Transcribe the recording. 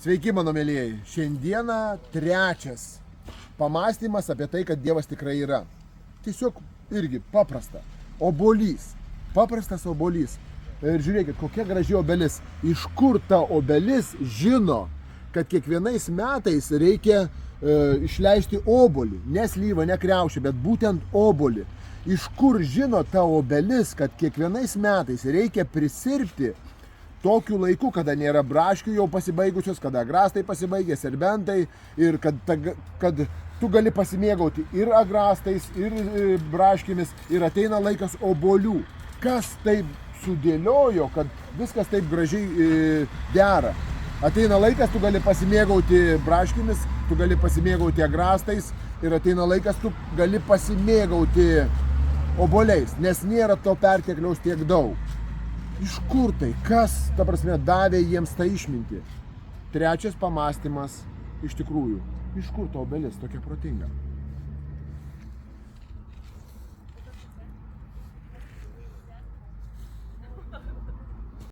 Sveiki, mano mėlyjeji. Šiandieną trečias pamąstymas apie tai, kad Dievas tikrai yra. Tiesiog irgi paprasta. Obuolys. Paprastas obuolys. Ir žiūrėkit, kokia graži obelis. Iš kur ta obelis žino, kad kiekvienais metais reikia išleisti obuolį. Ne slyvą, ne kriaušę, bet būtent obuolį. Iš kur žino ta obelis, kad kiekvienais metais reikia prisirpti tokiu laiku, kada nėra braškių jau pasibaigusios, kada agrastai pasibaigė, serbentai ir kad tu gali pasimėgauti ir agrastais, ir braškėmis ir ateina laikas obuolių. Kas taip sudėliojo, kad viskas taip gražiai dera? Ateina laikas, tu gali pasimėgauti braškėmis, tu gali pasimėgauti agrastais ir ateina laikas, tu gali pasimėgauti obuoliais, nes nėra to pertekliaus tiek daug. Iš kur tai? Kas, ta prasme, davė jiems tą išmintį? Trečias pamąstymas iš tikrųjų. Iš kur ta obelis tokia protinga?